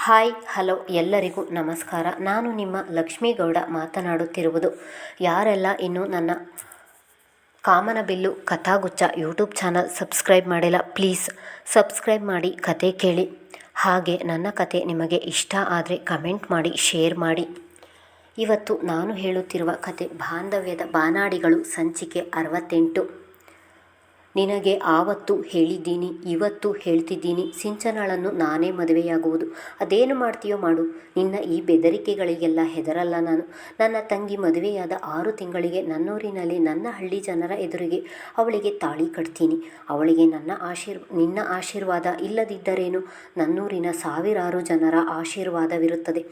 Hi hello ಎಲ್ಲರಿಗೂ ನಮಸ್ಕಾರ. ನಾನು ನಿಮ್ಮ ಲಕ್ಷ್ಮೀಗೌಡ ಮಾತನಾಡುತ್ತಿರುವುದು. ಯಾರೆಲ್ಲ ಇನ್ನೂ ನನ್ನ ಕಾಮನಬಿಲ್ಲು ಕಥಾಗುಚ್ಛ ಯೂಟ್ಯೂಬ್ ಚಾನಲ್ ಸಬ್ಸ್ಕ್ರೈಬ್ ಮಾಡಿಲ್ಲ, ಪ್ಲೀಸ್ ಸಬ್ಸ್ಕ್ರೈಬ್ ಮಾಡಿ ಕತೆ ಕೇಳಿ. ಹಾಗೆ ನನ್ನ ಕತೆ ನಿಮಗೆ ಇಷ್ಟ ಆದರೆ ಕಮೆಂಟ್ ಮಾಡಿ, ಶೇರ್ ಮಾಡಿ. ಇವತ್ತು ನಾನು ಹೇಳುತ್ತಿರುವ ಕತೆ ಬಾಂಧವ್ಯದ ಬಾನಾಡಿಗಳು, ಸಂಚಿಕೆ 68. ನಿನಗೆ ಆವತ್ತು ಹೇಳಿದ್ದೀನಿ, ಇವತ್ತು ಹೇಳ್ತಿದ್ದೀನಿ, ಸಿಂಚನಳನ್ನು ನಾನೇ ಮದುವೆಯಾಗುವುದು. ಅದೇನು ಮಾಡ್ತೀಯೋ ಮಾಡು. ನಿನ್ನ ಈ ಬೆದರಿಕೆಗಳಿಗೆಲ್ಲ ಹೆದರಲ್ಲ ನಾನು. ನನ್ನ ತಂಗಿ ಮದುವೆಯಾದ 6 ತಿಂಗಳಿಗೆ ನನ್ನೂರಿನಲ್ಲಿ ನನ್ನ ಹಳ್ಳಿ ಜನರ ಎದುರಿಗೆ ಅವಳಿಗೆ ತಾಳಿ ಕಟ್ತೀನಿ. ಅವಳಿಗೆ ನಿನ್ನ ಆಶೀರ್ವಾದ ಇಲ್ಲದಿದ್ದರೇನು, ನನ್ನೂರಿನ ಸಾವಿರಾರು ಜನರ ಆಶೀರ್ವಾದವಿರುತ್ತದೆ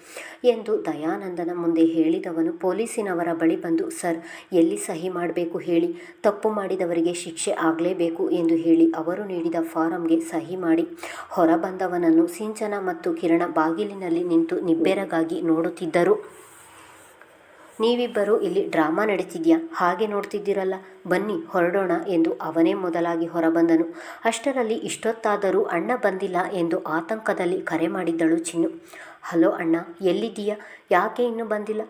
ಎಂದು ದಯಾನಂದನ ಮುಂದೆ ಹೇಳಿದವನು ಪೊಲೀಸಿನವರ ಬಳಿ ಬಂದು, ಸರ್, ಎಲ್ಲಿ ಸಹಿ ಮಾಡಬೇಕು ಹೇಳಿ, ತಪ್ಪು ಮಾಡಿದವರಿಗೆ ಶಿಕ್ಷೆ ಆಗಲೇಬೇಕು ಎಂದು ಹೇಳಿ ಅವರು ನೀಡಿದ ಫಾರಂಗೆ ಸಹಿ ಮಾಡಿ ಹೊರಬಂದವನನ್ನು ಸಿಂಚನ ಮತ್ತು ಕಿರಣ ಬಾಗಿಲಿನಲ್ಲಿ ನಿಂತು ನಿಬ್ಬೆರಗಾಗಿ ನೋಡುತ್ತಿದ್ದರು. ನೀವಿಬ್ಬರು ಇಲ್ಲಿ ಡ್ರಾಮಾ ನಡೀತಿದ್ಯಾ? ಹಾಗೆ ನೋಡ್ತಿದ್ದೀರಲ್ಲ, ಬನ್ನಿ ಹೊರಡೋಣ ಎಂದು ಅವನೇ ಮೊದಲಾಗಿ ಹೊರಬಂದನು. ಅಷ್ಟರಲ್ಲಿ ಇಷ್ಟೊತ್ತಾದರೂ ಅಣ್ಣ ಬಂದಿಲ್ಲ ಎಂದು ಆತಂಕದಲ್ಲಿ ಕರೆ ಮಾಡಿದ್ದಳು ಚಿನ್ನು. ಹಲೋ ಅಣ್ಣ, ಎಲ್ಲಿದ್ದೀಯಾ? ಯಾಕೆ ಇನ್ನೂ ಬಂದಿಲ್ಲ?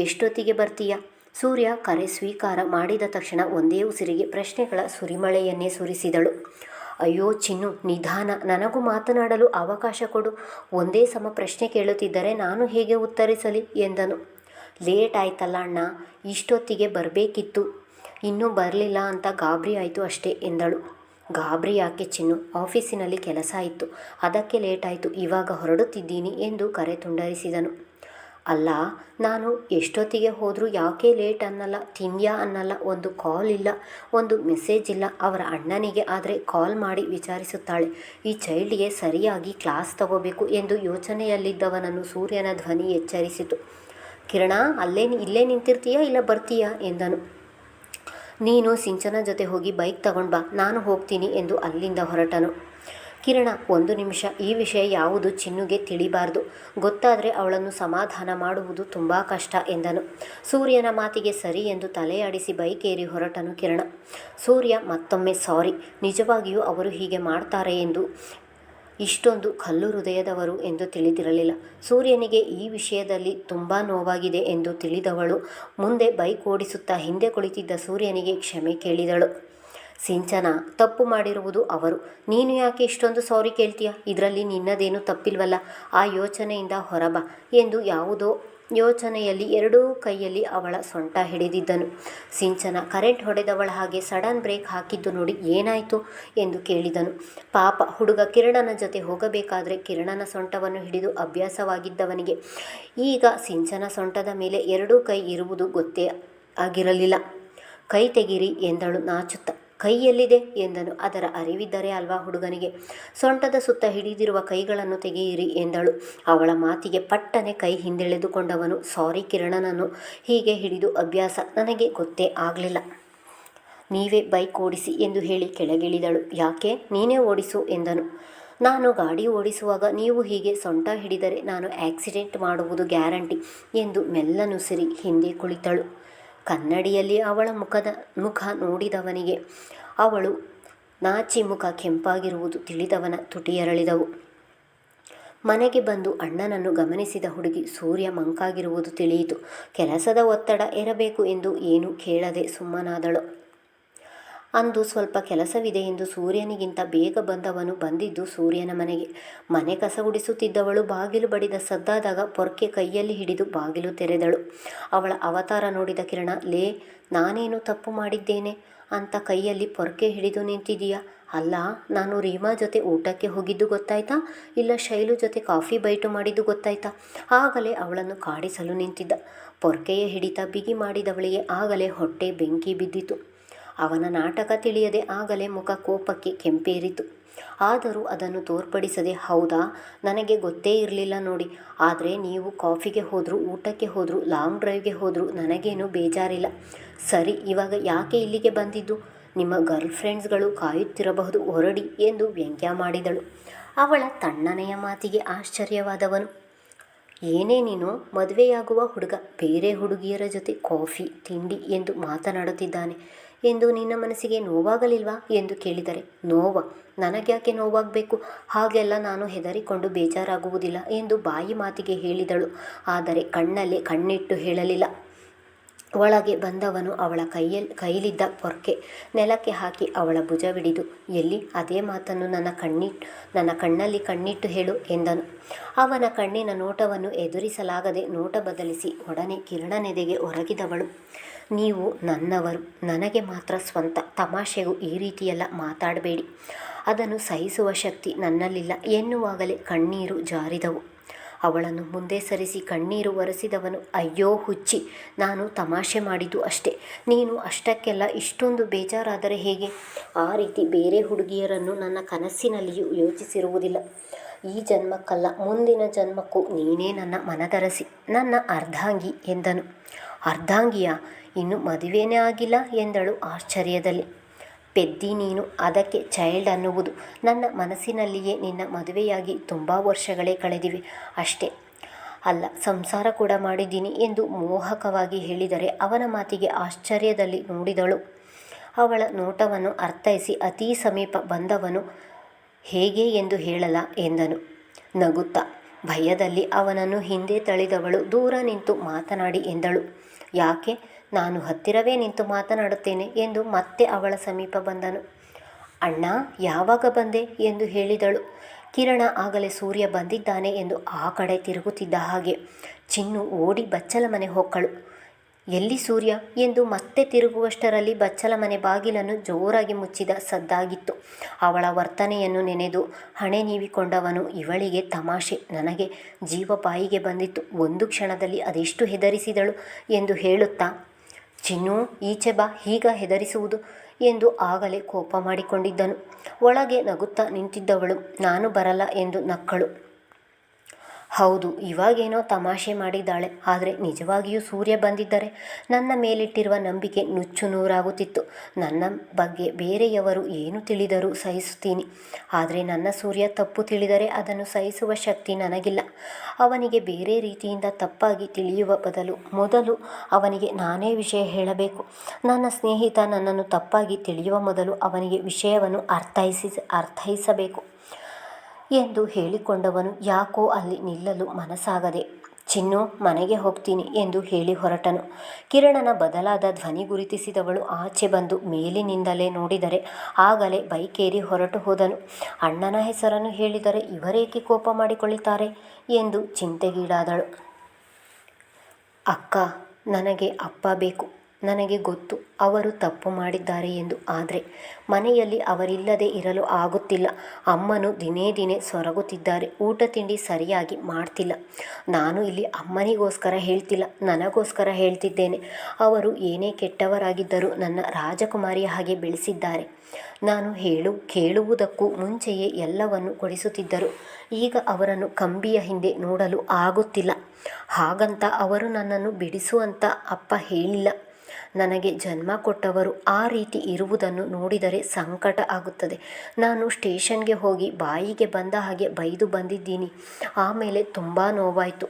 ಎಷ್ಟೊತ್ತಿಗೆ ಬರ್ತೀಯಾ? ಸೂರ್ಯ ಕರೆ ಸ್ವೀಕಾರ ಮಾಡಿದ ತಕ್ಷಣ ಒಂದೇ ಉಸಿರಿಗೆ ಪ್ರಶ್ನೆಗಳ ಸುರಿಮಳೆಯನ್ನೇ ಸುರಿಸಿದಳು. ಅಯ್ಯೋ ಚಿನ್ನು, ನಿಧಾನ, ನನಗೂ ಮಾತನಾಡಲು ಅವಕಾಶ ಕೊಡು. ಒಂದೇ ಸಮ ಪ್ರಶ್ನೆ ಕೇಳುತ್ತಿದ್ದರೆ ನಾನು ಹೇಗೆ ಉತ್ತರಿಸಲಿ ಎಂದನು. ಲೇಟ್ ಆಯ್ತಲ್ಲ ಅಣ್ಣ, ಇಷ್ಟೊತ್ತಿಗೆ ಬರಬೇಕಿತ್ತು, ಇನ್ನೂ ಬರಲಿಲ್ಲ ಅಂತ ಗಾಬರಿ ಆಯಿತು ಅಷ್ಟೇ ಎಂದಳು. ಗಾಬರಿ ಯಾಕೆ ಚಿನ್ನು, ಆಫೀಸಿನಲ್ಲಿ ಕೆಲಸ ಇತ್ತು, ಅದಕ್ಕೆ ಲೇಟ್ ಆಯಿತು, ಇವಾಗ ಹೊರಡುತ್ತಿದ್ದೀನಿ ಎಂದು ಕರೆ ತುಂಡರಿಸಿದನು. ಅಲ್ಲ, ನಾನು ಎಷ್ಟೊತ್ತಿಗೆ ಹೋದರೂ ಯಾಕೆ ಲೇಟ್ ಅನ್ನಲ್ಲ, ತಿಂದ್ಯಾ ಅನ್ನಲ್ಲ, ಒಂದು ಕಾಲ್ ಇಲ್ಲ, ಒಂದು ಮೆಸೇಜ್ ಇಲ್ಲ. ಅವರ ಅಣ್ಣನಿಗೆ ಆದರೆ ಕಾಲ್ ಮಾಡಿ ವಿಚಾರಿಸುತ್ತಾಳೆ. ಈ ಚೈಲ್ಡ್ಗೆ ಸರಿಯಾಗಿ ಕ್ಲಾಸ್ ತಗೋಬೇಕು ಎಂದು ಯೋಚನೆಯಲ್ಲಿದ್ದವನನ್ನು ಸೂರ್ಯನ ಧ್ವನಿ ಎಚ್ಚರಿಸಿತು. ಕಿರಣ, ಇಲ್ಲೇ ನಿಂತಿರ್ತೀಯಾ ಇಲ್ಲ ಬರ್ತೀಯಾ ಎಂದನು. ನೀನು ಸಿಂಚನ ಜೊತೆ ಹೋಗಿ ಬೈಕ್ ತಗೊಂಡು ಬಾ, ನಾನು ಹೋಗ್ತೀನಿ ಎಂದು ಅಲ್ಲಿಂದ ಹೊರಟನು. ಕಿರಣ, 1 ನಿಮಿಷ, ಈ ವಿಷಯ ಯಾವುದು ಚಿನ್ನುಗೆ ತಿಳಿಬಾರ್ದು, ಗೊತ್ತಾದರೆ ಅವಳನ್ನು ಸಮಾಧಾನ ಮಾಡುವುದು ತುಂಬ ಕಷ್ಟ ಎಂದನು. ಸೂರ್ಯನ ಮಾತಿಗೆ ಸರಿ ಎಂದು ತಲೆಯಾಡಿಸಿ ಬೈಕ್ ಏರಿ ಹೊರಟನು ಕಿರಣ. ಸೂರ್ಯ ಮತ್ತೊಮ್ಮೆ ಸಾರಿ, ನಿಜವಾಗಿಯೂ ಅವರು ಹೀಗೆ ಮಾಡ್ತಾರೆ ಎಂದು, ಇಷ್ಟೊಂದು ಕಲ್ಲು ಹೃದಯದವರು ಎಂದು ತಿಳಿದಿರಲಿಲ್ಲ. ಸೂರ್ಯನಿಗೆ ಈ ವಿಷಯದಲ್ಲಿ ತುಂಬ ನೋವಾಗಿದೆ ಎಂದು ತಿಳಿದವಳು ಮುಂದೆ ಬೈಕ್ ಓಡಿಸುತ್ತಾ ಹಿಂದೆ ಕುಳಿತಿದ್ದ ಸೂರ್ಯನಿಗೆ ಕ್ಷಮೆ ಕೇಳಿದಳು. ಸಿಂಚನ, ತಪ್ಪು ಮಾಡಿರುವುದು ಅವರು, ನೀನು ಯಾಕೆ ಇಷ್ಟೊಂದು ಸಾರಿ ಕೇಳ್ತೀಯ? ಇದರಲ್ಲಿ ನಿನ್ನದೇನು ತಪ್ಪಿಲ್ವಲ್ಲ, ಆ ಯೋಚನೆಯಿಂದ ಹೊರಬಾ ಎಂದು ಯಾವುದೋ ಯೋಚನೆಯಲ್ಲಿ 2 ಕೈಯಲ್ಲಿ ಅವಳ ಸೊಂಟ ಹಿಡಿದಿದ್ದನು. ಸಿಂಚನ ಕರೆಂಟ್ ಹೊಡೆದವಳ ಹಾಗೆ ಸಡನ್ ಬ್ರೇಕ್ ಹಾಕಿದ್ದು ನೋಡಿ ಏನಾಯಿತು ಎಂದು ಕೇಳಿದನು. ಪಾಪ ಹುಡುಗ ಕಿರಣನ ಜೊತೆ ಹೋಗಬೇಕಾದ್ರೆ ಕಿರಣನ ಸೊಂಟವನ್ನು ಹಿಡಿದು ಅಭ್ಯಾಸವಾಗಿದ್ದವನಿಗೆ ಈಗ ಸಿಂಚನ ಸೊಂಟದ ಮೇಲೆ 2 ಕೈ ಇರುವುದು ಗೊತ್ತೇ ಆಗಿರಲಿಲ್ಲ. ಕೈ ತೆಗೀರಿ ಎಂದಳು ನಾಚುತ್ತಾ. ಕೈ ಎಲ್ಲಿದೆ ಎಂದನು. ಅದರ ಅರಿವಿದ್ದರೆ ಅಲ್ವಾ ಹುಡುಗನಿಗೆ. ಸೊಂಟದ ಸುತ್ತ ಹಿಡಿದಿರುವ ಕೈಗಳನ್ನು ತೆಗೆಯಿರಿ ಎಂದಳು. ಅವಳ ಮಾತಿಗೆ ಪಟ್ಟನೆ ಕೈ ಹಿಂದೆಳೆದುಕೊಂಡವನು, ಸಾರಿ, ಕಿರಣನನ್ನು ಹೀಗೆ ಹಿಡಿದು ಅಭ್ಯಾಸ ನನಗೆ ಗೊತ್ತೇ ಆಗಲಿಲ್ಲ, ನೀವೇ ಬೈಕ್ ಓಡಿಸಿ ಎಂದು ಹೇಳಿ ಕೆಳಗಿಳಿದಳು. ಯಾಕೆ, ನೀನೇ ಓಡಿಸು ಎಂದನು. ನಾನು ಗಾಡಿ ಓಡಿಸುವಾಗ ನೀವು ಹೀಗೆ ಸೊಂಟ ಹಿಡಿದರೆ ನಾನು ಆಕ್ಸಿಡೆಂಟ್ ಮಾಡುವುದು ಗ್ಯಾರಂಟಿ ಎಂದು ಮೆಲ್ಲನುಸಿರಿ ಹಿಂದೆ ಕುಳಿತಳು. ಕನ್ನಡಿಯಲ್ಲಿ ಅವಳ ಮುಖ ನೋಡಿದವನಿಗೆ ಅವಳು ನಾಚಿ ಮುಖ ಕೆಂಪಾಗಿರುವುದು ತಿಳಿದವನ ತುಟಿಯರಳಿದವು. ಮನೆಗೆ ಬಂದು ಅಣ್ಣನನ್ನು ಗಮನಿಸಿದ ಹುಡುಗಿ ಸೂರ್ಯ ಮಂಕಾಗಿರುವುದು ತಿಳಿಯಿತು. ಕೆಲಸದ ಒತ್ತಡ ಇರಬೇಕು ಎಂದು ಏನೂ ಕೇಳದೆ ಸುಮ್ಮನಾದಳು. ಅಂದು ಸ್ವಲ್ಪ ಕೆಲಸವಿದೆ ಎಂದು ಸೂರ್ಯನಿಗಿಂತ ಬೇಗ ಬಂದಿದ್ದು ಸೂರ್ಯನ ಮನೆಗೆ. ಮನೆ ಕಸ ಗುಡಿಸುತ್ತಿದ್ದವಳು ಬಾಗಿಲು ಬಡಿದ ಸದ್ದಾದಾಗ ಪೊರ್ಕೆ ಕೈಯಲ್ಲಿ ಹಿಡಿದು ಬಾಗಿಲು ತೆರೆದಳು. ಅವಳ ಅವತಾರ ನೋಡಿದ ಕಿರಣ, ಲೇ, ನಾನೇನು ತಪ್ಪು ಮಾಡಿದ್ದೇನೆ ಅಂತ ಕೈಯಲ್ಲಿ ಪೊರ್ಕೆ ಹಿಡಿದು ನಿಂತಿದೀಯಾ? ಅಲ್ಲ, ನಾನು ರೀಮಾ ಜೊತೆ ಊಟಕ್ಕೆ ಹೋಗಿದ್ದು ಗೊತ್ತಾಯ್ತಾ, ಇಲ್ಲ ಶೈಲು ಜೊತೆ ಕಾಫಿ ಬೈಟು ಮಾಡಿದ್ದು ಗೊತ್ತಾಯ್ತಾ? ಆಗಲೇ ಅವಳನ್ನು ಕಾಡಿಸಲು ನಿಂತಿದ್ದ. ಪೊರ್ಕೆಯ ಹಿಡಿತ ಬಿಗಿ ಮಾಡಿದವಳಿಗೆ ಆಗಲೇ ಹೊಟ್ಟೆ ಬೆಂಕಿ ಬಿದ್ದಿತು. ಅವನ ನಾಟಕ ತಿಳಿಯದೆ ಆಗಲೇ ಮುಖ ಕೋಪಕ್ಕೆ ಕೆಂಪೇರಿತು. ಆದರೂ ಅದನ್ನು ತೋರ್ಪಡಿಸದೆ, ಹೌದಾ, ನನಗೆ ಗೊತ್ತೇ ಇರಲಿಲ್ಲ ನೋಡಿ, ಆದರೆ ನೀವು ಕಾಫಿಗೆ ಹೋದರೂ, ಊಟಕ್ಕೆ ಹೋದರೂ, ಲಾಂಗ್ ಡ್ರೈವ್ಗೆ ಹೋದರೂ ನನಗೇನು ಬೇಜಾರಿಲ್ಲ. ಸರಿ, ಇವಾಗ ಯಾಕೆ ಇಲ್ಲಿಗೆ ಬಂದಿದ್ದು? ನಿಮ್ಮ ಗರ್ಲ್ ಫ್ರೆಂಡ್ಸ್ಗಳು ಕಾಯುತ್ತಿರಬಹುದು, ಹೊರಡಿ ಎಂದು ವ್ಯಂಗ್ಯ ಮಾಡಿದಳು. ಅವಳ ತಣ್ಣನೆಯ ಮಾತಿಗೆ ಆಶ್ಚರ್ಯವಾದವನು, ಏನೇ ನೀನು, ಮದುವೆಯಾಗುವ ಹುಡುಗ ಬೇರೆ ಹುಡುಗಿಯರ ಜೊತೆ ಕಾಫಿ ತಿಂಡಿ ಎಂದು ಮಾತನಾಡುತ್ತಿದ್ದಾನೆ ಎಂದು ನಿನ್ನ ಮನಸ್ಸಿಗೆ ನೋವಾಗಲಿಲ್ವಾ ಎಂದು ಕೇಳಿದರೆ, ನೋವ? ನನಗ್ಯಾಕೆ ನೋವಾಗಬೇಕು? ಹಾಗೆಲ್ಲ ನಾನು ಹೆದರಿಕೊಂಡು ಬೇಜಾರಾಗುವುದಿಲ್ಲ ಎಂದು ಬಾಯಿ ಮಾತಿಗೆ ಹೇಳಿದಳು. ಆದರೆ ಕಣ್ಣಲ್ಲಿ ಕಣ್ಣಿಟ್ಟು ಹೇಳಲಿಲ್ಲ. ಒಳಗೆ ಬಂದವನು ಅವಳ ಕೈಲಿದ್ದ ಪೊರ್ಕೆ ನೆಲಕ್ಕೆ ಹಾಕಿ ಅವಳ ಭುಜವಿಡಿದು, ಎಲ್ಲಿ ಅದೇ ಮಾತನ್ನು ನನ್ನ ಕಣ್ಣಲ್ಲಿ ಕಣ್ಣಿಟ್ಟು ಹೇಳು ಎಂದನು. ಅವನ ಕಣ್ಣಿನ ನೋಟವನ್ನು ಎದುರಿಸಲಾಗದೆ ನೋಟ ಬದಲಿಸಿ ಒಡನೆ ಕಿರಣನೆದೆಗೆ ಒರಗಿದವಳು. ನೀವು ನನ್ನವರು, ನನಗೆ ಮಾತ್ರ ಸ್ವಂತ. ತಮಾಷೆಗೂ ಈ ರೀತಿಯೆಲ್ಲ ಮಾತಾಡಬೇಡಿ. ಅದನ್ನು ಸಹಿಸುವ ಶಕ್ತಿ ನನ್ನಲ್ಲಿಲ್ಲ ಎನ್ನುವಾಗಲೇ ಕಣ್ಣೀರು ಜಾರಿದವು. ಅವಳನ್ನು ಮುಂದೆ ಸರಿಸಿ ಕಣ್ಣೀರು ಒರೆಸಿದವನು, ಅಯ್ಯೋ ಹುಚ್ಚಿ, ನಾನು ತಮಾಷೆ ಮಾಡಿದ್ದು ಅಷ್ಟೇ. ನೀನು ಅಷ್ಟಕ್ಕೆಲ್ಲ ಇಷ್ಟೊಂದು ಬೇಜಾರಾದರೆ ಹೇಗೆ? ಆ ರೀತಿ ಬೇರೆ ಹುಡುಗಿಯರನ್ನು ನನ್ನ ಕನಸಿನಲ್ಲಿಯೂ ಯೋಚಿಸಿರುವುದಿಲ್ಲ. ಈ ಜನ್ಮಕ್ಕಲ್ಲ, ಮುಂದಿನ ಜನ್ಮಕ್ಕೂ ನೀನೇ ನನ್ನ ಮನದರಸಿ, ನನ್ನ ಅರ್ಧಾಂಗಿ ಎಂದನು. ಅರ್ಧಾಂಗಿಯಾ? ಇನ್ನು ಮದುವೆನೇ ಆಗಿಲ್ಲ ಎಂದಳು ಆಶ್ಚರ್ಯದಲ್ಲಿ. ಪೆದ್ದಿ ನೀನು, ಅದಕ್ಕೆ ಚೈಲ್ಡ್ ಅನ್ನುವುದು. ನನ್ನ ಮನಸ್ಸಿನಲ್ಲಿಯೇ ನಿನ್ನ ಮದುವೆಯಾಗಿ ತುಂಬ ವರ್ಷಗಳೇ ಕಳೆದಿವೆ ಅಷ್ಟೇ. ಅಲ್ಲ, ಸಂಸಾರ ಕೂಡ ಮಾಡಿದ್ದೀನಿ ಎಂದು ಮೋಹಕವಾಗಿ ಹೇಳಿದರೆ ಅವನ ಮಾತಿಗೆ ಆಶ್ಚರ್ಯದಲ್ಲಿ ನೋಡಿದಳು. ಅವಳ ನೋಟವನ್ನು ಅರ್ಥೈಸಿ ಅತೀ ಸಮೀಪ ಬಂದವನು, ಹೇಗೆ ಎಂದು ಹೇಳಲ ಎಂದನು ನಗುತ್ತಾ. ಭಯದಲ್ಲಿ ಅವನನ್ನು ಹಿಂದೆ ತಳ್ಳಿದವಳು ದೂರ ನಿಂತು ಮಾತನಾಡಿ ಎಂದಳು. ಯಾಕೆ? ನಾನು ಹತ್ತಿರವೇ ನಿಂತು ಮಾತನಾಡುತ್ತೇನೆ ಎಂದು ಮತ್ತೆ ಅವಳ ಸಮೀಪ ಬಂದನು. ಅಣ್ಣ, ಯಾವಾಗ ಬಂದೆ ಎಂದು ಹೇಳಿದಳು. ಕಿರಣ ಆಗಲೇ ಸೂರ್ಯ ಬಂದಿದ್ದಾನೆ ಎಂದು ಆ ಕಡೆ ತಿರುಗುತ್ತಿದ್ದ ಹಾಗೆ. ಚಿನ್ನು ಓಡಿ ಬಚ್ಚಲ ಮನೆ ಹೊಕ್ಕಳು. ಎಲ್ಲಿ ಸೂರ್ಯ ಎಂದು ಮತ್ತೆ ತಿರುಗುವಷ್ಟರಲ್ಲಿ ಬಚ್ಚಲ ಮನೆ ಬಾಗಿಲನ್ನು ಜೋರಾಗಿ ಮುಚ್ಚಿದ ಸದ್ದಾಗಿತ್ತು. ಅವಳ ವರ್ತನೆಯನ್ನು ನೆನೆದು ಹಣೆ ನೀವಿಕೊಂಡವನು, ಇವಳಿಗೆ ತಮಾಷೆ, ನನಗೆ ಜೀವ ಬಾಯಿಗೆ ಬಂದಿತ್ತು. ಒಂದು ಕ್ಷಣದಲ್ಲಿ ಅದೆಷ್ಟು ಹೆದರಿಸಿದಳು ಎಂದು ಹೇಳುತ್ತಾ, ಚಿನ್ನು ಈಚೆ ಬಾ, ಹೀಗ ಹೆದರಿಸುವುದು ಎಂದು ಆಗಲೇ ಕೋಪ ಮಾಡಿಕೊಂಡಿದ್ದನು. ಒಳಗೆ ನಗುತ್ತಾ ನಿಂತಿದ್ದವಳು, ನಾನು ಬರಲ್ಲ ಎಂದು ನಕ್ಕಳು. ಹೌದು, ಇವಾಗೇನೋ ತಮಾಷೆ ಮಾಡಿದ್ದಾಳೆ, ಆದರೆ ನಿಜವಾಗಿಯೂ ಸೂರ್ಯ ಬಂದಿದ್ದರೆ ನನ್ನ ಮೇಲಿಟ್ಟಿರುವ ನಂಬಿಕೆ ನುಚ್ಚು ನೂರಾಗುತ್ತಿತ್ತು. ನನ್ನ ಬಗ್ಗೆ ಬೇರೆಯವರು ಏನು ತಿಳಿದರೂ ಸಹಿಸುತ್ತೀನಿ, ಆದರೆ ನನ್ನ ಸೂರ್ಯ ತಪ್ಪು ತಿಳಿದರೆ ಅದನ್ನು ಸಹಿಸುವ ಶಕ್ತಿ ನನಗಿಲ್ಲ. ಅವನಿಗೆ ಬೇರೆ ರೀತಿಯಿಂದ ತಪ್ಪಾಗಿ ತಿಳಿಯುವ ಬದಲು ಮೊದಲು ಅವನಿಗೆ ನಾನೇ ವಿಷಯ ಹೇಳಬೇಕು. ನನ್ನ ಸ್ನೇಹಿತ ನನ್ನನ್ನು ತಪ್ಪಾಗಿ ತಿಳಿಯುವ ಮೊದಲು ಅವನಿಗೆ ವಿಷಯವನ್ನು ಅರ್ಥೈಸಬೇಕು ಎಂದು ಹೇಳಿಕೊಂಡವನು ಯಾಕೋ ಅಲ್ಲಿ ನಿಲ್ಲಲು ಮನಸ್ಸಾಗದೆ, ಚಿನ್ನು, ಮನೆಗೆ ಹೋಗ್ತೀನಿ ಎಂದು ಹೇಳಿ ಹೊರಟನು. ಕಿರಣನ ಬದಲಾದ ಧ್ವನಿ ಗುರುತಿಸಿದವಳು ಆಚೆ ಬಂದು ಮೇಲಿನಿಂದಲೇ ನೋಡಿದರೆ ಆಗಲೇ ಬೈಕೇರಿ ಹೊರಟು ಹೋದನು. ಅಣ್ಣನ ಹೆಸರನ್ನು ಹೇಳಿದರೆ ಇವರೇಕೆ ಕೋಪ ಮಾಡಿಕೊಳ್ಳುತ್ತಾರೆ ಎಂದು ಚಿಂತೆಗೀಡಾದಳು. ಅಕ್ಕ, ನನಗೆ ಅಪ್ಪ ಬೇಕು. ನನಗೆ ಗೊತ್ತು ಅವರು ತಪ್ಪು ಮಾಡಿದ್ದಾರೆ ಎಂದು, ಆದರೆ ಮನೆಯಲ್ಲಿ ಅವರಿಲ್ಲದೆ ಇರಲು ಆಗುತ್ತಿಲ್ಲ. ಅಮ್ಮನು ದಿನೇ ದಿನೇ ಸೊರಗುತ್ತಿದ್ದಾರೆ, ಊಟ ತಿಂಡಿ ಸರಿಯಾಗಿ ಮಾಡ್ತಿಲ್ಲ. ನಾನು ಇಲ್ಲಿ ಅಮ್ಮನಿಗೋಸ್ಕರ ಹೇಳ್ತಿಲ್ಲ, ನನಗೋಸ್ಕರ ಹೇಳ್ತಿದ್ದೇನೆ. ಅವರು ಏನೇ ಕೆಟ್ಟವರಾಗಿದ್ದರೂ ನನ್ನ ರಾಜಕುಮಾರಿಯ ಹಾಗೆ ಬೆಳೆಸಿದ್ದಾರೆ. ನಾನು ಕೇಳುವುದಕ್ಕೂ ಮುಂಚೆಯೇ ಎಲ್ಲವನ್ನು ಕೊಡಿಸುತ್ತಿದ್ದರು. ಈಗ ಅವರನ್ನು ಕಂಬಿಯ ಹಿಂದೆ ನೋಡಲು ಆಗುತ್ತಿಲ್ಲ. ಹಾಗಂತ ಅವರು ನನ್ನನ್ನು ಬಿಡಿಸು ಅಂತ ಅಪ್ಪ ಹೇಳಿಲ್ಲ. ನನಗೆ ಜನ್ಮ ಕೊಟ್ಟವರು ಆ ರೀತಿ ಇರುವುದನ್ನು ನೋಡಿದರೆ ಸಂಕಟ ಆಗುತ್ತದೆ. ನಾನು ಸ್ಟೇಷನ್ಗೆ ಹೋಗಿ ಬಾಯಿಗೆ ಬಂದ ಹಾಗೆ ಬೈದು ಬಂದಿದ್ದೀನಿ. ಆಮೇಲೆ ತುಂಬ ನೋವಾಯಿತು.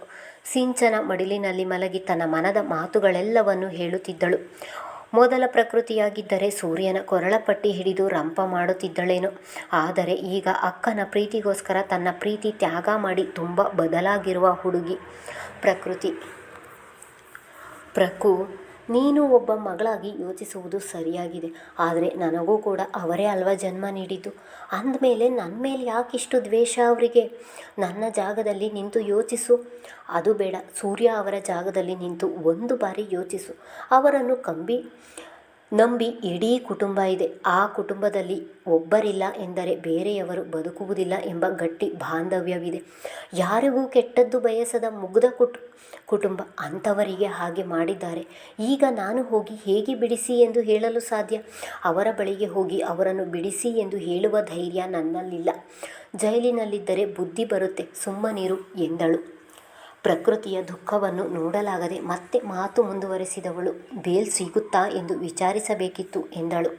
ಸಿಂಚನ ಮಡಿಲಿನಲ್ಲಿ ಮಲಗಿ ತನ್ನ ಮನದ ಮಾತುಗಳೆಲ್ಲವನ್ನು ಹೇಳುತ್ತಿದ್ದಳು. ಮೊದಲ ಪ್ರಕೃತಿಯಾಗಿದ್ದರೆ ಸೂರ್ಯನ ಕೊರಳಪಟ್ಟಿ ಹಿಡಿದು ರಂಪ ಮಾಡುತ್ತಿದ್ದಳೇನೋ. ಆದರೆ ಈಗ ಅಕ್ಕನ ಪ್ರೀತಿಗೋಸ್ಕರ ತನ್ನ ಪ್ರೀತಿ ತ್ಯಾಗ ಮಾಡಿ ತುಂಬ ಬದಲಾಗಿರುವ ಹುಡುಗಿ ಪ್ರಕು. ನೀನು ಒಬ್ಬ ಮಗಳಾಗಿ ಯೋಚಿಸುವುದು ಸರಿಯಾಗಿದೆ, ಆದರೆ ನನಗೂ ಕೂಡ ಅವರೇ ಅಲ್ವಾ ಜನ್ಮ ನೀಡಿದ್ದು. ಅಂದಮೇಲೆ ನನ್ನ ಮೇಲೆ ಯಾಕಿಷ್ಟು ದ್ವೇಷ ಅವರಿಗೆ? ನನ್ನ ಜಾಗದಲ್ಲಿ ನಿಂತು ಯೋಚಿಸು. ಅದು ಬೇಡ, ಸೂರ್ಯ ಅವರ ಜಾಗದಲ್ಲಿ ನಿಂತು ಒಂದು ಬಾರಿ ಯೋಚಿಸು. ಅವರನ್ನು ನಂಬಿ ಇಡೀ ಕುಟುಂಬ ಇದೆ. ಆ ಕುಟುಂಬದಲ್ಲಿ ಒಬ್ಬರಿಲ್ಲ ಎಂದರೆ ಬೇರೆಯವರು ಬದುಕುವುದಿಲ್ಲ ಎಂಬ ಗಟ್ಟಿ ಬಾಂಧವ್ಯವಿದೆ. ಯಾರಿಗೂ ಕೆಟ್ಟದ್ದು ಬಯಸದ ಮುಗ್ಧ ಕುಟುಂಬ. ಅಂಥವರಿಗೆ ಹಾಗೆ ಮಾಡಿದ್ದಾರೆ. ಈಗ ನಾನು ಹೋಗಿ ಹೇಗೆ ಬಿಡಿಸಿ ಎಂದು ಹೇಳಲು ಸಾಧ್ಯ? ಅವರ ಬಳಿಗೆ ಹೋಗಿ ಅವರನ್ನು ಬಿಡಿಸಿ ಎಂದು ಹೇಳುವ ಧೈರ್ಯ ನನ್ನಲ್ಲಿಲ್ಲ. ಜೈಲಿನಲ್ಲಿದ್ದರೆ ಬುದ್ಧಿ ಬರುತ್ತೆ, ಸುಮ್ಮನಿರು ಎಂದಳು. ಪ್ರಕೃತಿಯ ದುಃಖವನ್ನು ನೋಡಲಾಗದೆ ಮತ್ತೆ ಮಾತು ಮುಂದುವರೆಸಿದವಳು, ಬೇಲ್ ಸಿಗುತ್ತಾ ಎಂದು ವಿಚಾರಿಸಬೇಕಿತ್ತು ಎಂದಳು.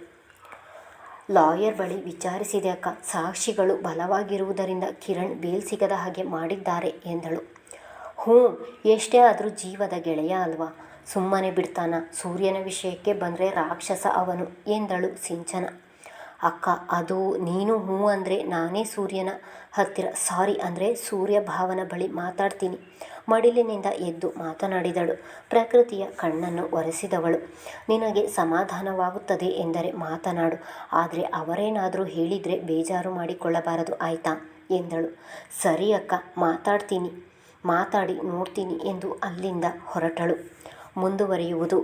ಲಾಯರ್ ಬಳಿ ವಿಚಾರಿಸಿದೆ ಅಕ್ಕ. ಸಾಕ್ಷಿಗಳು ಬಲವಾಗಿರುವುದರಿಂದ ಕಿರಣ್ ಬೇಲ್ ಸಿಗದ ಹಾಗೆ ಮಾಡಿದ್ದಾರೆ ಎಂದಳು. ಎಷ್ಟೇ ಆದರೂ ಜೀವದ ಗೆಳೆಯ ಅಲ್ವಾ? ಸುಮ್ಮನೆ ಬಿಡ್ತಾನ? ಸೂರ್ಯನ ವಿಷಯಕ್ಕೆ ಬಂದರೆ ರಾಕ್ಷಸ ಅವನು ಎಂದಳು ಸಿಂಚನ. ಅಕ್ಕ, ಅದು ನೀನು ಹ್ಞೂ ಅಂದರೆ ನಾನೇ ಸೂರ್ಯನ ಹತ್ತಿರ ಸಾರಿ ಅಂದರೆ ಸೂರ್ಯ ಭಾವನ ಬಳಿ ಮಾತಾಡ್ತೀನಿ. ಮಡಿಲಿನಿಂದ ಎದ್ದು ಮಾತನಾಡಿದಳು. ಪ್ರಕೃತಿಯ ಕಣ್ಣನ್ನು ಒರೆಸಿದವಳು. ನಿನಗೆ ಸಮಾಧಾನವಾಗುತ್ತದೆ ಎಂದರೆ ಮಾತನಾಡು, ಆದರೆ ಅವರೇನಾದರೂ ಹೇಳಿದರೆ ಬೇಜಾರು ಮಾಡಿಕೊಳ್ಳಬಾರದು ಆಯಿತಾ ಎಂದಳು. ಸರಿ ಅಕ್ಕ, ಮಾತಾಡ್ತೀನಿ, ಮಾತಾಡಿ ನೋಡ್ತೀನಿ ಎಂದು ಅಲ್ಲಿಂದ ಹೊರಟಳು. ಮುಂದುವರಿಯುವುದು.